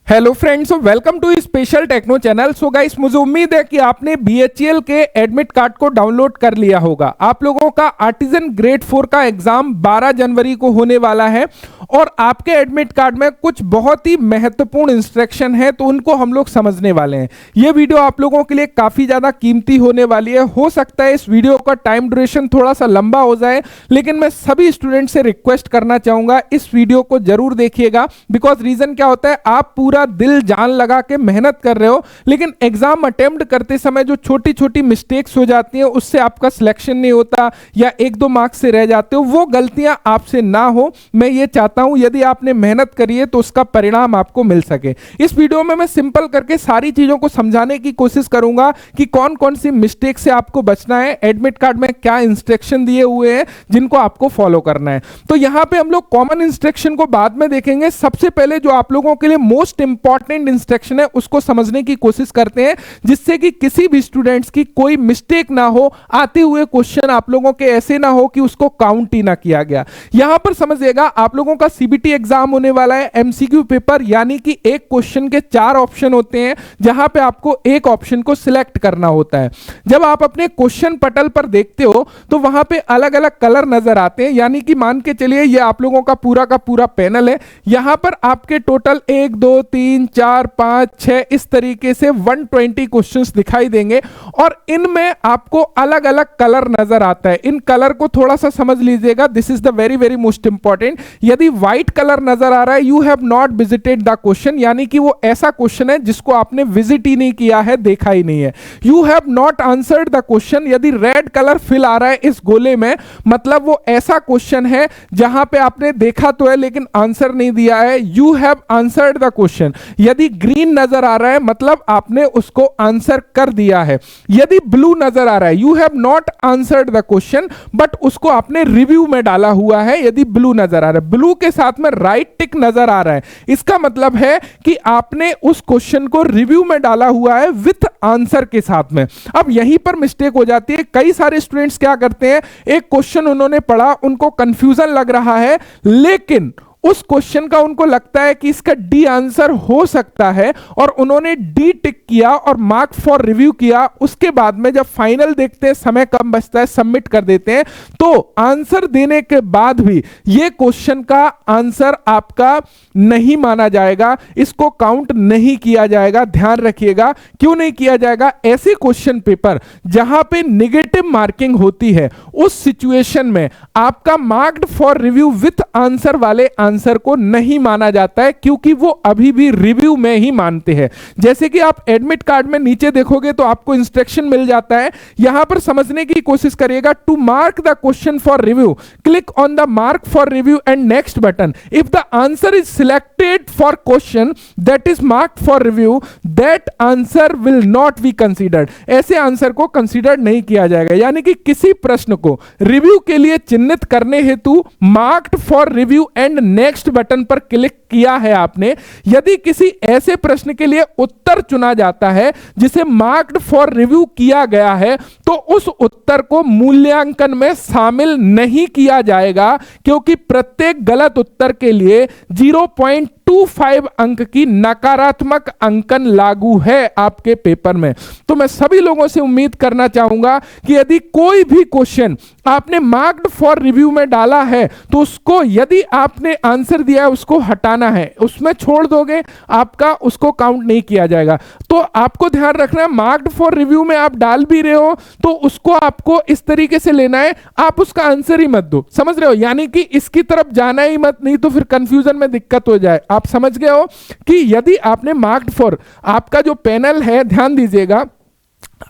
Hello friends, welcome to special techno channel. So guys, मुझे उम्मीद है कि आपने बीएचईएल के एडमिट कार्ड को डाउनलोड कर लिया होगा। आप लोगों का आर्टिजन ग्रेड 4 का एग्जाम 12 जनवरी को होने वाला है और आपके एडमिट कार्ड में कुछ बहुत ही महत्वपूर्ण इंस्ट्रक्शन है, तो उनको हम लोग समझने वाले हैं। ये वीडियो आप लोगों के लिए काफी ज्यादा कीमती होने वाली है। हो सकता है इस वीडियो का टाइम ड्यूरेशन थोड़ा सा लंबा हो जाए, लेकिन मैं सभी स्टूडेंट से रिक्वेस्ट करना चाहूंगा इस वीडियो को जरूर देखिएगा। बिकॉज रीजन क्या होता है, आप पूरा दिल जान लगा के मेहनत कर रहे हो, लेकिन एग्जाम अटेम्प्ट करते समय जो छोटी छोटी मिस्टेक्स हो जाती हैं उससे आपका सिलेक्शन नहीं होता या 1-2 मार्क्स से रह जाते हो। वो गलतियां आपसे ना हो, मैं ये चाहता हूं यदि आपने मेहनत करी है तो उसका परिणाम आपको मिल सके। इस वीडियो में मैं सिंपल करके सारी चीजों को समझाने की कोशिश करूंगा कि कौन कौन सी मिस्टेक से आपको बचना है, एडमिट कार्ड में क्या इंस्ट्रक्शन दिए हुए हैं जिनको आपको फॉलो करना है। तो यहां पे हम लोग कॉमन इंस्ट्रक्शन को बाद में देखेंगे। सबसे पहले जो आप लोगों के लिए मोस्ट इंपॉर्टेंट इंस्ट्रक्शन है उसको समझने की कोशिश करते हैं, जिससे कि किसी भी स्टूडेंट्स की कोई मिस्टेक ना हो, आते हुए क्वेश्चन आप लोगों के ऐसे ना हो कि उसको काउंट ही ना किया गया। यहां पर समझिएगा, आप लोगों का सीबीटी एग्जाम होने वाला है, एमसीक्यू पेपर, यानी कि एक क्वेश्चन के 4 ऑप्शन होते हैं, जहां पे आपको एक ऑप्शन को सिलेक्ट करना होता है। जब आप अपने क्वेश्चन पटल पर देखते हो तो वहां पे अलग अलग कलर नजर आते हैं, यानी कि मान के चलिए ये आप लोगों का पूरा पैनल है। यहां पर आपके टोटल 1 2 3 4 5 6 इस तरीके से 120 क्वेश्चंस दिखाई देंगे और इनमें आपको अलग अलग कलर नजर आता है। इन कलर को थोड़ा सा समझ लीजिएगा, this is the very very most important. यदि व्हाइट कलर नजर आ रहा है, you have not visited the question, यानी कि वो ऐसा क्वेश्चन है जिसको आपने विजिट ही नहीं किया है, देखा ही नहीं है। You have not answered the question, यदि रेड कलर फिल आ रहा है इस गोले में, मतलब वो ऐसा क्वेश्चन है जहां पे आपने देखा तो है लेकिन आंसर नहीं दिया है। You have answered the question. यदि ग्रीन नजर आ रहा है मतलब आपने उसको आंसर कर दिया है। यदि ब्लू नजर आ रहा है, you have not answered the question but उसको आपने रिव्यू में डाला हुआ है। यदि ब्लू नजर आ रहा है, ब्लू के साथ में राइट टिक नजर आ रहा है, इसका मतलब है कि आपने उस क्वेश्चन को रिव्यू में डाला हुआ है विथ आंसर के साथ में। अब यहीं पर मिस्टेक हो जाती है। कई सारे स्टूडेंट्स क्या करते हैं, एक क्वेश्चन उन्होंने पढ़ा, उनको कंफ्यूजन लग रहा है, लेकिन उस क्वेश्चन का उनको लगता है कि इसका डी आंसर हो सकता है और उन्होंने डी टिक किया और मार्क फॉर रिव्यू किया। उसके बाद में जब फाइनल देखते हैं, समय कम बचता है, सबमिट कर देते हैं, तो आंसर देने के बाद भी ये क्वेश्चन का आंसर आपका नहीं माना जाएगा, इसको काउंट नहीं किया जाएगा। ध्यान रखिएगा, क्यों नहीं किया जाएगा? ऐसे क्वेश्चन पेपर जहां पे नेगेटिव मार्किंग होती है, उस सिचुएशन में आपका marked for review with answer वाले आंसर को नहीं माना जाता है, क्योंकि वो अभी भी रिव्यू में ही मानते हैं। जैसे कि आप एडमिट कार्ड में नीचे देखोगे तो आपको इंस्ट्रक्शन मिल जाता है, यहां पर समझने की कोशिश करिएगा। To mark the question for review, click on the mark for review and next button. If the answer is selected for question that is marked for review, that answer will not be considered. ऐसे answer को consider नहीं किया जाएगा, यानी कि किसी प्रश्न को रिव्यू के लिए चिन्हित करने हेतु marked for review and next button पर क्लिक किया है आपने, यदि किसी ऐसे प्रश्न के लिए उत्तर चुना जाता है जिसे मार्क्ड फॉर रिव्यू किया गया है, तो उस उत्तर को मूल्यांकन में शामिल नहीं किया जाएगा, क्योंकि प्रत्येक गलत उत्तर के लिए 0.25 अंक की नकारात्मक अंकन लागू है आपके पेपर में। तो मैं सभी लोगों से उम्मीद करना चाहूंगा कि यदि कोई भी क्वेश्चन आपने मार्क्ड फॉर रिव्यू में डाला है तो उसको, यदि आपने आंसर दिया है, उसको हटाना है, उसमें छोड़ दोगे आपका उसको काउंट नहीं किया जाएगा। तो आपको ध्यान रखना है, मार्क्ड फॉर रिव्यू में आप डाल भी रहे हो तो उसको आपको इस तरीके से लेना है, आप उसका आंसर ही मत दो। समझ रहे हो? यानी कि इसकी तरफ जाना ही मत, नहीं तो फिर कंफ्यूजन में दिक्कत हो जाए। आप समझ गए हो कि यदि आपने मार्क्ड फॉर, आपका जो पैनल है, ध्यान दीजिएगा,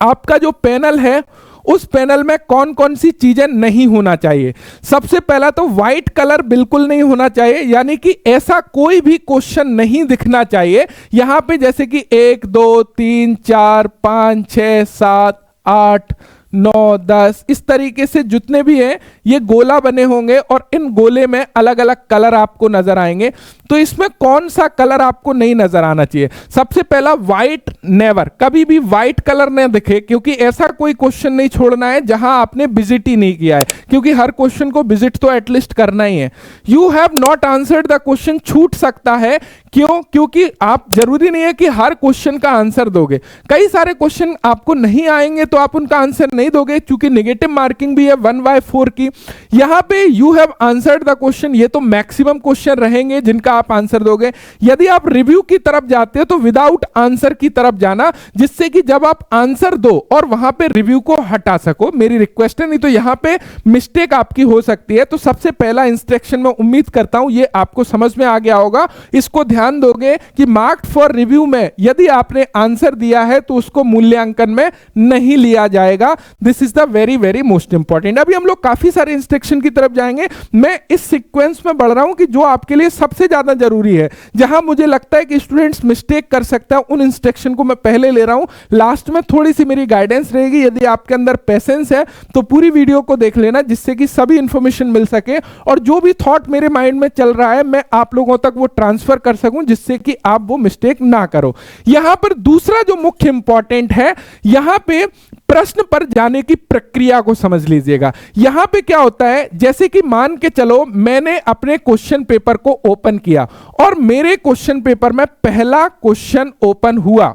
आपका जो पैनल है उस पैनल में कौन कौन सी चीजें नहीं होना चाहिए। सबसे पहला तो व्हाइट कलर बिल्कुल नहीं होना चाहिए, यानी कि ऐसा कोई भी क्वेश्चन नहीं दिखना चाहिए यहां पे, जैसे कि 1 2 3 4 5 6 7 8 9 10 इस तरीके से जितने भी हैं ये गोला बने होंगे और इन गोले में अलग अलग कलर आपको नजर आएंगे। तो इसमें कौन सा कलर आपको नहीं नजर आना चाहिए? सबसे पहला व्हाइट, नेवर, कभी भी व्हाइट कलर न दिखे, क्योंकि ऐसा कोई क्वेश्चन नहीं छोड़ना है जहां आपने विजिट ही नहीं किया है, क्योंकि हर क्वेश्चन को विजिट तो एटलीस्ट करना ही है। You have not answered the question छूट सकता है, क्यों? क्योंकि आप जरूरी नहीं है कि हर क्वेश्चन का आंसर दोगे, कई सारे क्वेश्चन आपको नहीं आएंगे तो आप उनका आंसर नहीं दोगे, क्योंकि नेगेटिव मार्किंग भी है 1/4 की। यहां पे you have answered the question, ये तो मैक्सिमम क्वेश्चन रहेंगे जिनका आप आंसर दोगे। यदि आप रिव्यू की तरफ जाते हो तो विदाउट आंसर की तरफ जाना, जिससे कि जब आप आंसर दो और वहां पे रिव्यू को हटा सको, मेरी रिक्वेस्ट है, नहीं तो यहां पे मिस्टेक आपकी हो सकती है। तो सबसे पहला इंस्ट्रक्शन मैं उम्मीद करता हूं ये आपको समझ में आ गया होगा, इसको ध्यान दोगे कि मार्क्ड फॉर रिव्यू में यदि आपने आंसर दिया है तो उसको मूल्यांकन में नहीं लिया जाएगा। This is the very very most important. अभी हम लोग काफी सारे इंस्ट्रक्शन की तरफ जाएंगे, मैं इस सीक्वेंस में बढ़ रहा हूं कि जो आपके लिए सबसे ज्यादा जरूरी है, जहां मुझे लगता है कि स्टूडेंट्स मिस्टेक कर सकता है, उन इंस्ट्रक्शन को मैं पहले ले रहा हूं। लास्ट में थोड़ी सी मेरी गाइडेंस रहेगी, यदि आपके अंदर पेशेंस है तो पूरी वीडियो को देख लेना, जिससे कि सभी इंफॉर्मेशन मिल सके और जो भी थॉट मेरे माइंड में चल रहा है मैं आप लोगों तक वो ट्रांसफर कर सकूं, जिससे कि आप वो मिस्टेक ना करो। यहां पर दूसरा जो मुख्य इंपॉर्टेंट है, यहां पे प्रश्न पर जाने की प्रक्रिया को समझ लीजिएगा। यहां पे क्या होता है, जैसे कि मान के चलो मैंने अपने क्वेश्चन पेपर को ओपन किया और मेरे क्वेश्चन पेपर में पहला क्वेश्चन ओपन हुआ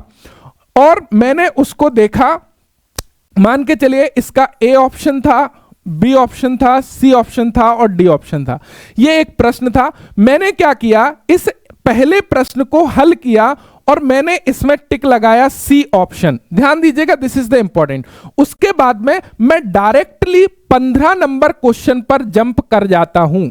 और मैंने उसको देखा। मान के चलिए इसका ए ऑप्शन था, बी ऑप्शन था, सी ऑप्शन था और डी ऑप्शन था। यह एक प्रश्न था। मैंने क्या किया, इस पहले प्रश्न को हल किया और मैंने इसमें टिक लगाया सी ऑप्शन। ध्यान दीजिएगा, दिस इज द इंपॉर्टेंट। उसके बाद में मैं डायरेक्टली 15 नंबर क्वेश्चन पर जंप कर जाता हूं।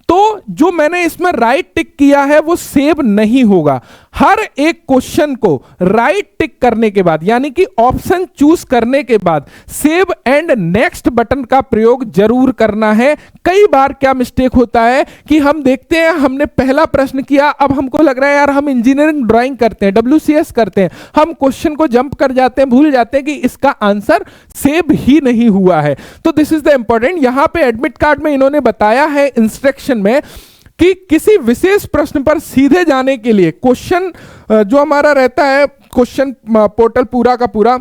तो जो मैंने इसमें राइट टिक किया है वो सेव नहीं होगा। हर एक क्वेश्चन को राइट टिक करने के बाद, यानी कि ऑप्शन चूज करने के बाद सेव एंड नेक्स्ट बटन का प्रयोग जरूर करना है। कई बार क्या मिस्टेक होता है कि हम देखते हैं हमने पहला प्रश्न किया, अब हमको लग रहा है यार हम इंजीनियरिंग ड्राइंग करते हैं, WCS करते हैं, हम क्वेश्चन को जंप कर जाते हैं, भूल जाते हैं कि इसका आंसर सेव ही नहीं हुआ है। तो दिस इज द इंपॉर्टेंट। यहां पे एडमिट कार्ड में इन्होंने बताया है इंस्ट्रक्शन में कि किसी विशेष प्रश्न पर सीधे जाने के लिए क्वेश्चन जो हमारा रहता है, क्वेश्चन पोर्टल पूरा का पूरा,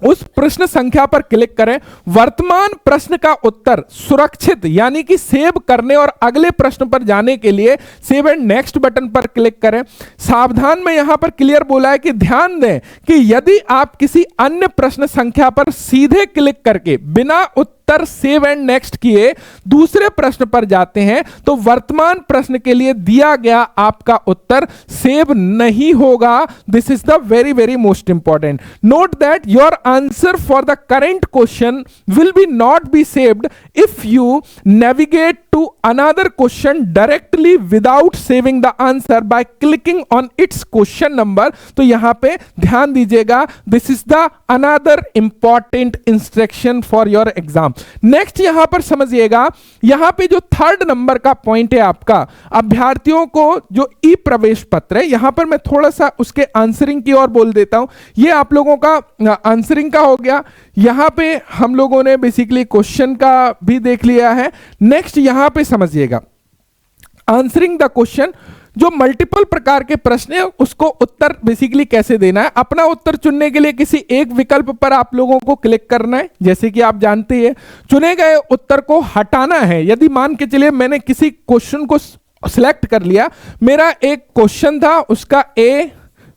उस प्रश्न संख्या पर क्लिक करें। वर्तमान प्रश्न का उत्तर सुरक्षित यानी कि सेव करने और अगले प्रश्न पर जाने के लिए सेव एंड नेक्स्ट बटन पर क्लिक करें। सावधान में यहां पर क्लियर बोला है कि ध्यान दें कि यदि आप किसी अन्य प्रश्न संख्या पर सीधे क्लिक करके बिना उत्तर सेव एंड नेक्स्ट किए दूसरे प्रश्न पर जाते हैं तो वर्तमान प्रश्न के लिए दिया गया आपका उत्तर सेव नहीं होगा। This is the very very most important. Note that your answer for the current question will be not be saved if you navigate to another question directly without saving the answer by clicking on its question number. तो यहां पे ध्यान दीजिएगा, this is the another important instruction for your exam. Next यहां पर समझिएगा, यहां पे जो 3rd नंबर का पॉइंट है आपका, अभ्यर्थियों को जो ई प्रवेश पत्र है, यहां पर मैं थोड़ा सा उसके आंसरिंग की ओर बोल देता हूं। ये आप लोगों का आंसरिंग का हो गया। यहां पे हम लोगों ने बेसिकली क्वेश्चन का भी देख लिया है। नेक्स्ट यहां पे समझिएगा, आंसरिंग द क्वेश्चन, जो मल्टीपल प्रकार के प्रश्न है उसको उत्तर बेसिकली कैसे देना है। अपना उत्तर चुनने के लिए किसी एक विकल्प पर आप लोगों को क्लिक करना है, जैसे कि आप जानते हैं। चुने गए उत्तर को हटाना है। यदि मान के चलिए मैंने किसी क्वेश्चन को सिलेक्ट कर लिया, मेरा एक क्वेश्चन था, उसका A,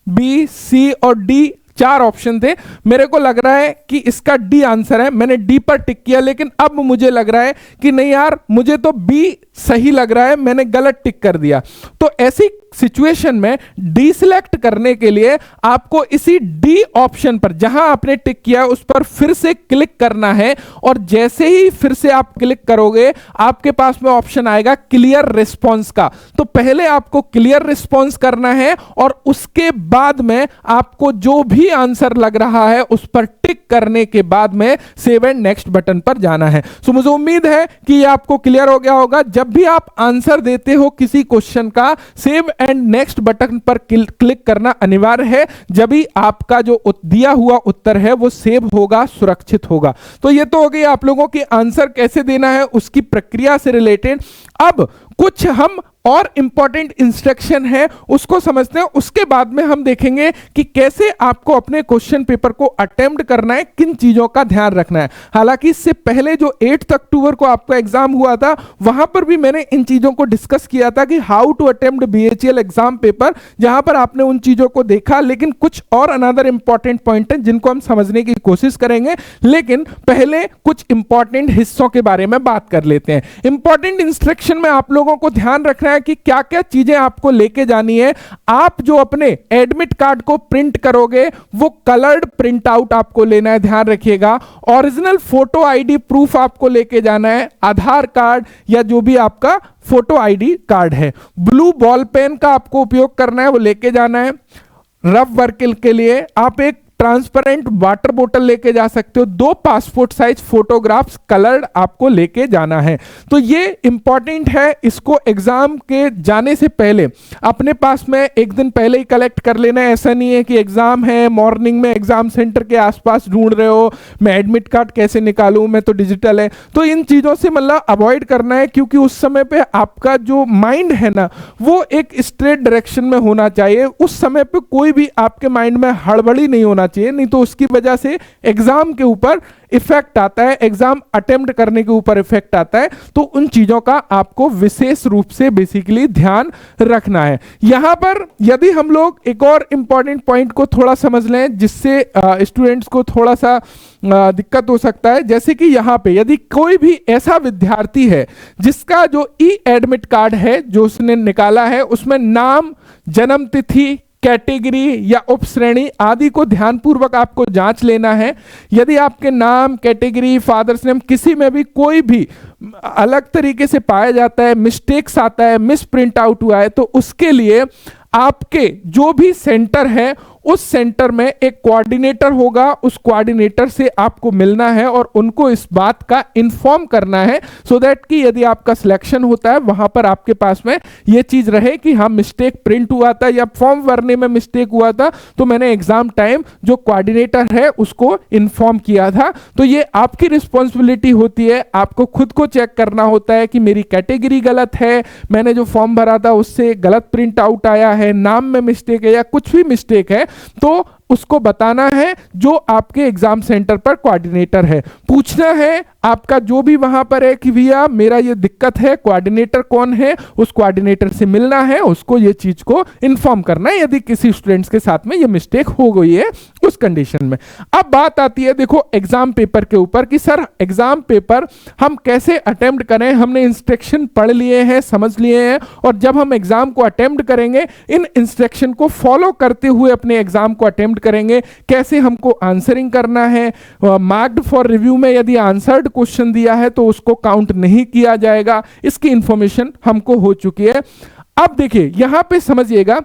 B, C और D 4 ऑप्शन थे, मेरे को लग रहा है कि इसका डी आंसर है, मैंने डी पर टिक किया, लेकिन अब मुझे लग रहा है कि नहीं यार मुझे तो बी सही लग रहा है, मैंने गलत टिक कर दिया। तो ऐसी सिचुएशन में डी सिलेक्ट करने के लिए आपको इसी डी ऑप्शन पर जहां आपने टिक किया उस पर फिर से क्लिक करना है और जैसे ही फिर से आप क्लिक करोगे आपके पास में ऑप्शन आएगा क्लियर रिस्पॉन्स का। तो पहले आपको क्लियर रिस्पॉन्स करना है और उसके बाद में आपको जो भी आंसर लग रहा है उस पर टिक करने के बाद में सेव एंड नेक्स्ट बटन पर जाना है। सो मुझे उम्मीद है कि यह आपको क्लियर हो गया होगा। जब भी आप आंसर देते हो किसी क्वेश्चन का, सेव एंड नेक्स्ट बटन पर क्लिक करना अनिवार्य है, जब भी आपका जो दिया हुआ उत्तर है वो सेव होगा, सुरक्षित होगा। तो ये तो हो गई आप लोगों की आंसर कैसे देना है उसकी प्रक्रिया से रिलेटेड। अब कुछ हम और इंपॉर्टेंट इंस्ट्रक्शन है उसको समझते हैं। उसके बाद में हम देखेंगे कि कैसे आपको अपने क्वेश्चन पेपर को अटेम्प्ट करना है, किन चीजों का ध्यान रखना है। हालांकि इससे पहले जो 8 अक्टूबर को आपका एग्जाम हुआ था वहां पर भी मैंने इन चीजों को डिस्कस किया था कि how to attempt BHEL exam paper, जहां पर आपने उन चीजों को देखा। लेकिन कुछ और अनदर इंपॉर्टेंट पॉइंट है जिनको हम समझने की कोशिश करेंगे, लेकिन पहले कुछ इंपॉर्टेंट हिस्सों के बारे में बात कर लेते हैं। इंपॉर्टेंट इंस्ट्रक्शन में आप लोगों को ध्यान रखना है कि क्या क्या चीजें आपको लेके जानी है। आप जो अपने एडमिट कार्ड को प्रिंट करोगे वो कलर्ड प्रिंट आउट आपको लेना है, ध्यान रखिएगा। ओरिजिनल फोटो आईडी प्रूफ आपको लेके जाना है, आधार कार्ड या जो भी आपका फोटो आईडी कार्ड है। ब्लू बॉल पेन का आपको उपयोग करना है, वो लेके जाना है। रफ वर्क के लिए आप एक ट्रांसपेरेंट वाटर बोतल लेके जा सकते हो। 2 पासपोर्ट साइज फोटोग्राफ्स कलर्ड आपको लेके जाना है। तो ये इंपॉर्टेंट है, इसको एग्जाम के जाने से पहले अपने पास में एक दिन पहले ही कलेक्ट कर लेना है। ऐसा नहीं है कि एग्जाम है, मॉर्निंग में एग्जाम सेंटर के आसपास ढूंढ रहे हो, मैं एडमिट कार्ड कैसे निकालूं, मैं तो डिजिटल है। तो इन चीजों से मतलब अवॉइड करना है, क्योंकि उस समय पे आपका जो माइंड है ना वो एक स्ट्रेट डायरेक्शन में होना चाहिए। उस समय पे कोई भी आपके माइंड में हड़बड़ी नहीं होना चाहिए, नहीं तो उसकी वजह से एग्जाम के ऊपर इफेक्ट आता है, एग्जाम अटेम्प्ट करने के ऊपर इफेक्ट आता है। तो उन चीजों का आपको विशेष रूप से बेसिकली ध्यान रखना है। यहां पर यदि हम लोग एक और इंपॉर्टेंट पॉइंट को थोड़ा समझ लें जिससे स्टूडेंट्स को थोड़ा सा दिक्कत हो सकता है, जैसे कि यहां पे यदि कोई भी ऐसा विद्यार्थी है जिसका जो ई एडमिट कार्ड है जो उसने निकाला है उसमें नाम, जन्म तिथि, कैटेगरी या उपश्रेणी आदि को ध्यानपूर्वक आपको जांच लेना है। यदि आपके नाम, कैटेगरी, फादर्स नेम किसी में भी कोई भी अलग तरीके से पाया जाता है, मिस्टेक्स आता है, मिस प्रिंट आउट हुआ है, तो उसके लिए आपके जो भी सेंटर है उस सेंटर में एक कोऑर्डिनेटर होगा, उस कोऑर्डिनेटर से आपको मिलना है और उनको इस बात का इन्फॉर्म करना है, सो दैट कि यदि आपका सिलेक्शन होता है वहां पर आपके पास में ये चीज रहे कि हाँ मिस्टेक प्रिंट हुआ था या फॉर्म भरने में मिस्टेक हुआ था, तो मैंने एग्जाम टाइम जो कोऑर्डिनेटर है उसको इन्फॉर्म किया था। तो ये आपकी रिस्पॉन्सिबिलिटी होती है, आपको खुद को चेक करना होता है कि मेरी कैटेगरी गलत है, मैंने जो फॉर्म भरा था उससे गलत प्रिंट आउट आया है, नाम में मिस्टेक है या कुछ भी मिस्टेक है, तो उसको बताना है जो आपके एग्जाम सेंटर पर कोऑर्डिनेटर है। पूछना है आपका जो भी वहां पर है कि भैया मेरा ये दिक्कत है, कोऑर्डिनेटर कौन है, उस कोऑर्डिनेटर से मिलना है, उसको ये चीज को इन्फॉर्म करना है यदि किसी स्टूडेंट्स के साथ में ये मिस्टेक हो गई है उस कंडीशन में। अब बात आती है देखो एग्जाम पेपर के ऊपर कि सर एग्जाम पेपर हम कैसे अटेम्प्ट करें। हमने इंस्ट्रक्शन पढ़ लिए हैं, समझ लिए हैं, और जब हम एग्जाम को अटेम्प्ट करेंगे इन इंस्ट्रक्शन को फॉलो करते हुए अपने एग्जाम को अटेम्प्ट करेंगे। कैसे हमको आंसरिंग करना है, मार्क्ड फॉर रिव्यू में यदि आंसर्ड क्वेश्चन दिया है तो उसको काउंट नहीं किया जाएगा, इसकी इंफॉर्मेशन हमको हो चुकी है। अब देखिए यहां पे समझिएगा,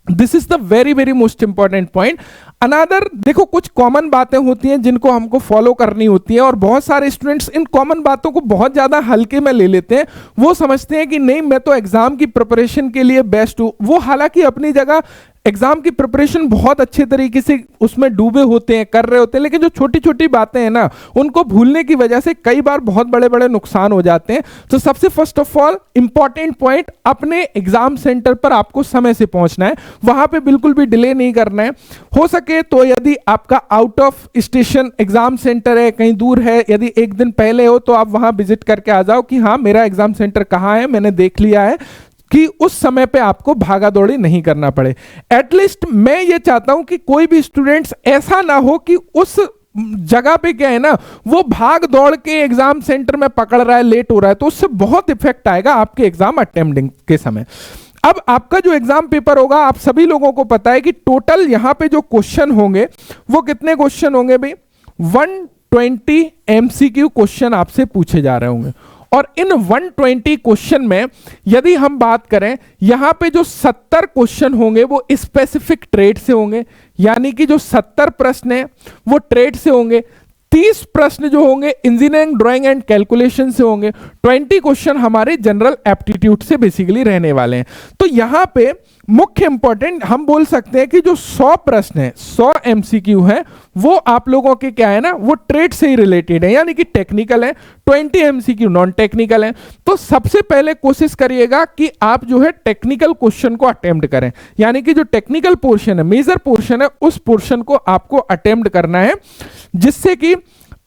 this is the very very most important point. Another देखो कुछ कॉमन बातें होती हैं जिनको हमको फॉलो करनी होती हैं, और बहुत सारे स्टूडेंट्स इन कॉमन बातों को बहुत ज्यादा हल्के में ले लेते हैं। वो समझते हैं कि नहीं मैं तो एग्जाम की प्रिपरेशन के लिए बेस्ट हूं। वो हालांकि अपनी जगह एग्जाम की प्रिपरेशन बहुत अच्छे तरीके से उसमें डूबे होते हैं, कर रहे होते हैं, लेकिन जो छोटी छोटी बातें हैं ना उनको भूलने की वजह से कई बार बहुत बड़े बड़े नुकसान हो जाते हैं। तो सबसे first of all important point, अपने एग्जाम सेंटर पर आपको समय से पहुंचना है, वहां पे बिल्कुल भी डिले नहीं करना है। हो सके तो यदि आपका out of station exam centre है, कहीं दूर है, यदि एक दिन पहले हो तो आप वहां विजिट करके आ जाओ कि हाँ मेरा एग्जाम सेंटर कहाँ है, मैंने देख लिया है, कि उस समय पे आपको भागा दौड़ी नहीं करना पड़े। एटलीस्ट मैं ये चाहता हूं कि कोई भी स्टूडेंट्स ऐसा ना हो कि उस जगह पे क्या है ना वो भाग दौड़ के एग्जाम सेंटर में पकड़ रहा है, लेट हो रहा है, तो उससे बहुत इफेक्ट आएगा आपके एग्जाम अटेम्प्टिंग के समय। अब आपका जो एग्जाम पेपर होगा, आप सभी लोगों को पता है कि टोटल यहां पे जो क्वेश्चन होंगे वो कितने क्वेश्चन होंगे भाई, 120 एमसीक्यू क्वेश्चन आपसे पूछे जा रहे होंगे। और इन 120 क्वेश्चन में यदि हम बात करें, यहां पे जो 70 क्वेश्चन होंगे वो स्पेसिफिक ट्रेड से होंगे, यानी कि जो 70 प्रश्न है वो ट्रेड से होंगे। 30 प्रश्न जो होंगे इंजीनियरिंग ड्राइंग एंड कैलकुलेशन से होंगे। 20 क्वेश्चन हमारे जनरल एप्टीट्यूड से बेसिकली रहने वाले हैं। तो यहां पे मुख्य इंपॉर्टेंट हम बोल सकते हैं कि जो 100 प्रश्न है, 100 एमसीक्यू है, वो आप लोगों के क्या है ना, वो ट्रेड से ही रिलेटेड है, यानी कि टेक्निकल है। 20 एमसीक्यू नॉन टेक्निकल है। तो सबसे पहले कोशिश करिएगा कि आप जो है टेक्निकल क्वेश्चन को अटेम्प्ट करें, यानी कि जो टेक्निकल पोर्शन है, मेजर पोर्शन है, उस पोर्शन को आपको अटेम्प्ट करना है, जिससे कि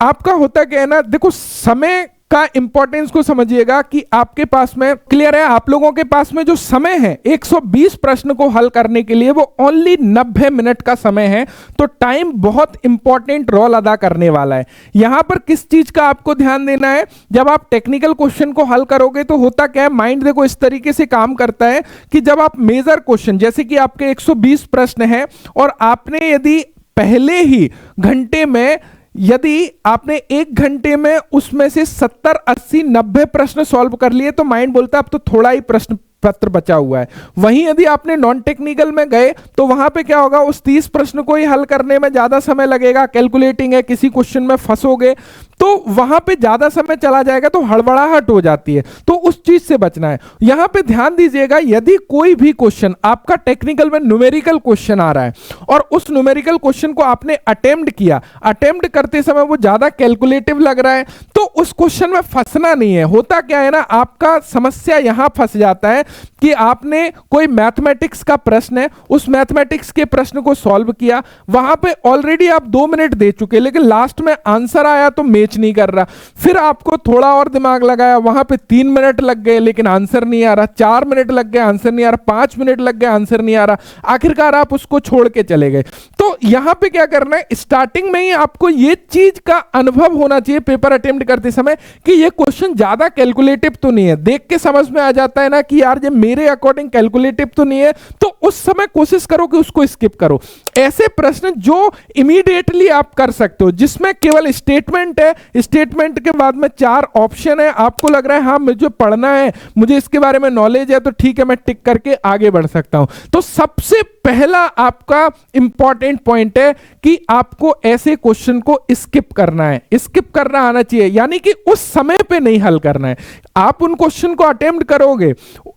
आपका होता क्या है ना, देखो समय का इंपॉर्टेंस को समझिएगा कि आपके पास में क्लियर है, आप लोगों के पास में जो समय है 120 प्रश्न को हल करने के लिए, वो ओनली 90 मिनट का समय है। तो टाइम बहुत इंपॉर्टेंट रोल अदा करने वाला है। यहां पर किस चीज का आपको ध्यान देना है, जब आप टेक्निकल क्वेश्चन को हल करोगे तो होता क्या है, माइंड देखो इस तरीके से काम करता है कि जब आप मेजर क्वेश्चन, जैसे कि आपके 120 प्रश्न है और आपने यदि पहले ही घंटे में, यदि आपने 1 घंटे में उसमें से 70, 80, 90 प्रश्न सॉल्व कर लिए, तो माइंड बोलता है अब तो थोड़ा ही प्रश्न पत्र बचा हुआ है। वहीं यदि आपने नॉन टेक्निकल में गए तो वहां पे क्या होगा, उस 30 प्रश्न को ही हल करने में ज्यादा समय लगेगा, कैलकुलेटिंग है, किसी क्वेश्चन में फंसोगे तो वहां पे ज्यादा समय चला जाएगा, तो हड़बड़ाहट हो जाती है। तो उस चीज से बचना है। यहां पे ध्यान दीजिएगा, यदि कोई भी क्वेश्चन आपका टेक्निकल में न्यूमेरिकल क्वेश्चन आ रहा है और उस न्यूमेरिकल क्वेश्चन को आपने अटेम्प्ट किया, अटेम्प्ट करते समय वो ज्यादा कैलकुलेटिव लग रहा है, तो उस क्वेश्चन में फंसना नहीं है। होता क्या है ना, आपका समस्या यहां फंस जाता है कि आपने कोई मैथमेटिक्स का प्रश्न है, उस मैथमेटिक्स के प्रश्न को सॉल्व किया, वहां पे ऑलरेडी आप 2 मिनट दे चुके, लेकिन लास्ट में आंसर आया तो मैच नहीं कर रहा। फिर आपको थोड़ा और दिमाग लगाया, वहां पे 3 मिनट लग गए लेकिन आंसर नहीं आ रहा, 4 मिनट लग गए आंसर नहीं आ रहा, 5 मिनट लग गए आंसर नहीं आ रहा, आखिरकार आप उसको छोड़ के चले गए। तो यहां पे क्या करना है, स्टार्टिंग में ही आपको ये चीज का अनुभव होना चाहिए पेपर अटेम्प्ट करते समय कि ये क्वेश्चन ज्यादा कैलकुलेटिव तो नहीं है। देख के समझ में आ जाता है ना कि यार ये मेरे अकॉर्डिंग कैलकुलेटिव तो नहीं है, तो उस समय कोशिश करो कि उसको स्किप करो। ऐसे प्रश्न जो इमीडिएटली आप कर सकते हो, जिसमें केवल स्टेटमेंट है, स्टेटमेंट के बाद में 4 ऑप्शन है, आपको लग रहा है हाँ मुझे पढ़ना है, मुझे इसके बारे में नॉलेज है, तो ठीक है मैं टिक करके आगे बढ़ सकता हूं। तो सबसे पहला आपका इंपॉर्टेंट पॉइंट है कि आपको ऐसे क्वेश्चन को स्किप करना है, स्किप करना आना चाहिए, यानी कि उस समय पे नहीं हल करना है। आप उन क्वेश्चन को अटेम्प्ट करोगे,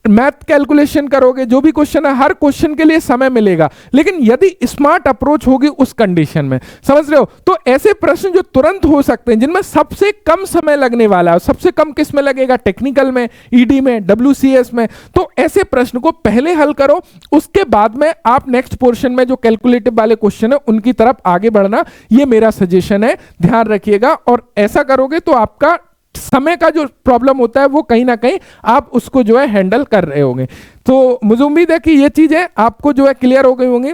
मैथ कैलकुलेशन करोगे, जो भी क्वेश्चन है, हर क्वेश्चन के लिए समय मिलेगा, लेकिन यदि स्मार्ट अप्रोच होगी उस कंडीशन में, समझ रहे हो, तो ऐसे प्रश्न जो तुरंत हो सकते हैं, जिनमें सबसे कम समय लगने वाला है, सबसे कम किस में लगेगा, टेक्निकल में, ईडी में, डब्ल्यूसीएस में, तो ऐसे प्रश्न को पहले हल करो, उसके बाद में आप नेक्स्ट पोर्शन में जो कैलकुलेटिव वाले क्वेश्चन है उनकी तरफ आगे बढ़ना, ये मेरा सजेशन है, ध्यान रखिएगा। और ऐसा करोगे तो आपका समय का जो प्रॉब्लम होता है वो कहीं ना कहीं आप उसको जो है हैंडल कर रहे होंगे। तो मुझे उम्मीद है कि ये चीजें आपको जो है क्लियर हो गई होंगी।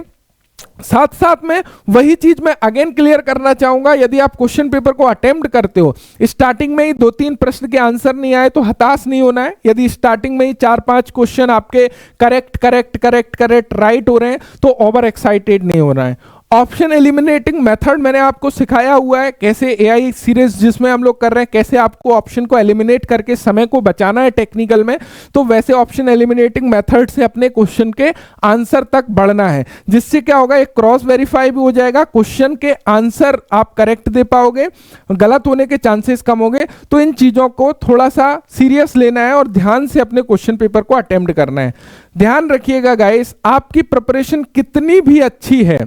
साथ साथ में वही चीज मैं अगेन क्लियर करना चाहूंगा, यदि आप क्वेश्चन पेपर को अटेम्प्ट करते हो, स्टार्टिंग में ही 2-3 प्रश्न के आंसर नहीं आए तो हताश नहीं होना है। यदि स्टार्टिंग में ही 4-5 क्वेश्चन आपके करेक्ट राइट हो रहे हैं तो ओवर एक्साइटेड नहीं होना है। ऑप्शन एलिमिनेटिंग मेथड मैंने आपको सिखाया हुआ है, कैसे एआई सीरीज जिसमें हम लोग कर रहे हैं, कैसे आपको ऑप्शन को एलिमिनेट करके समय को बचाना है टेक्निकल में, तो वैसे ऑप्शन एलिमिनेटिंग मेथड से अपने क्वेश्चन के आंसर तक बढ़ना है, जिससे क्या होगा, एक क्रॉस वेरीफाई भी हो जाएगा, क्वेश्चन के आंसर आप करेक्ट दे पाओगे, गलत होने के चांसेस कम होंगे। तो इन चीजों को थोड़ा सा सीरियस लेना है और ध्यान से अपने क्वेश्चन पेपर को अटेम्प्ट करना है। ध्यान रखिएगा गाइस, आपकी प्रिपरेशन कितनी भी अच्छी है,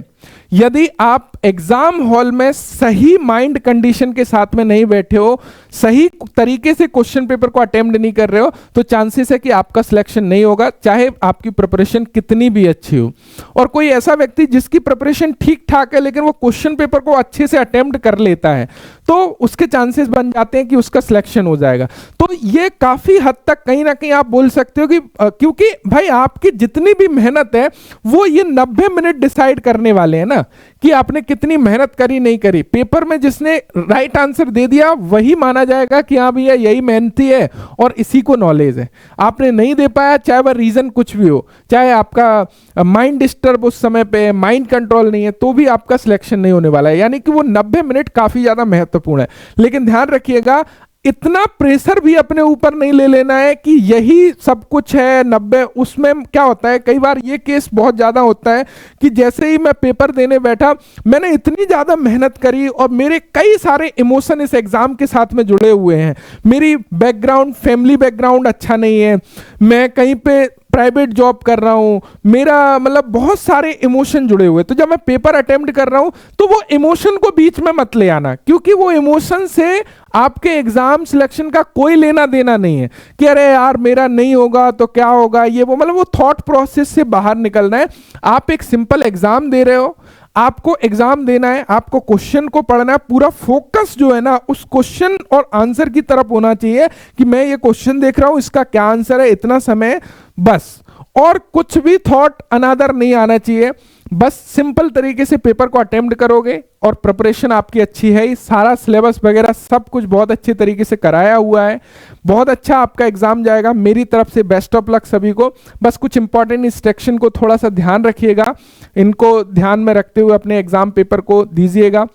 यदि आप एग्जाम हॉल में सही माइंड कंडीशन के साथ में नहीं बैठे हो, सही तरीके से क्वेश्चन पेपर को अटेम्प्ट नहीं कर रहे हो, तो चांसेस है कि आपका सिलेक्शन नहीं होगा, चाहे आपकी प्रिपरेशन कितनी भी अच्छी हो। और कोई ऐसा व्यक्ति जिसकी प्रिपरेशन ठीक ठाक है लेकिन वो क्वेश्चन पेपर को अच्छे से अटेम्प्ट कर लेता है, तो उसके चांसेस बन जाते हैं कि उसका सिलेक्शन हो जाएगा। तो ये काफी हद तक कहीं ना कहीं आप बोल सकते हो कि क्योंकि भाई आपकी जितनी भी मेहनत है वो ये 90 मिनट डिसाइड करने वाले हैं ना, कि आपने कितनी मेहनत करी नहीं करी। पेपर में जिसने राइट आंसर दे दिया वही माना जाएगा कि हाँ भैया यही मेहनती है और इसी को नॉलेज है। आपने नहीं दे पाया, चाहे वह रीजन कुछ भी हो, चाहे आपका माइंड डिस्टर्ब उस समय पे, माइंड कंट्रोल नहीं है, तो भी आपका सिलेक्शन नहीं होने वाला है। यानी कि वो 90 मिनट काफी ज्यादा महत्वपूर्ण है। लेकिन ध्यान रखिएगा, इतना प्रेशर भी अपने ऊपर नहीं ले लेना है कि यही सब कुछ है 90। उसमें क्या होता है, कई बार ये केस बहुत ज़्यादा होता है कि जैसे ही मैं पेपर देने बैठा, मैंने इतनी ज़्यादा मेहनत करी और मेरे कई सारे इमोशन इस एग्ज़ाम के साथ में जुड़े हुए हैं। मेरी बैकग्राउंड, फैमिली बैकग्राउंड अच्छा नहीं है, मैं कहीं पे प्राइवेट जॉब कर रहा हूँ, मेरा मतलब बहुत सारे इमोशन जुड़े हुए, तो जब मैं पेपर अटेम्प्ट कर रहा हूँ तो वो इमोशन को बीच में मत ले आना, क्योंकि वो इमोशन से आपके एग्जाम सिलेक्शन का कोई लेना देना नहीं है कि अरे यार मेरा नहीं होगा तो क्या होगा, ये वो मतलब वो थॉट प्रोसेस से बाहर निकलना है। आप एक सिंपल एग्जाम दे रहे हो, आपको एग्जाम देना है, आपको क्वेश्चन को पढ़ना है, पूरा फोकस जो है ना उस क्वेश्चन और आंसर की तरफ होना चाहिए कि मैं ये क्वेश्चन देख रहा हूं, इसका क्या आंसर है, इतना समय, बस। और कुछ भी थॉट अनादर नहीं आना चाहिए, बस सिंपल तरीके से पेपर को अटेम्प्ट करोगे और प्रिपरेशन आपकी अच्छी है, सारा सिलेबस वगैरह सब कुछ बहुत अच्छे तरीके से कराया हुआ है, बहुत अच्छा आपका एग्जाम जाएगा। मेरी तरफ से बेस्ट ऑफ लक सभी को। बस कुछ इंपॉर्टेंट इंस्ट्रक्शन को थोड़ा सा ध्यान रखिएगा, इनको ध्यान में रखते हुए अपने एग्जाम पेपर को दीजिएगा।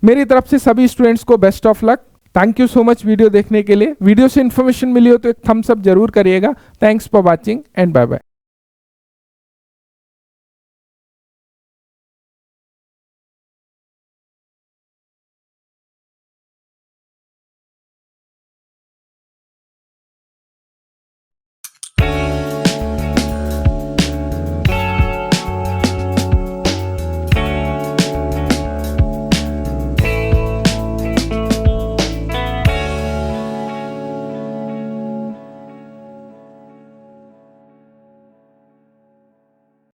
मेरी तरफ से सभी स्टूडेंट्स को best of luck. Thank you so much video देखने के लिए। वीडियो से इंफॉर्मेशन मिली हो तो एक थम्स अप जरूर करिएगा। Thanks for watching and bye bye.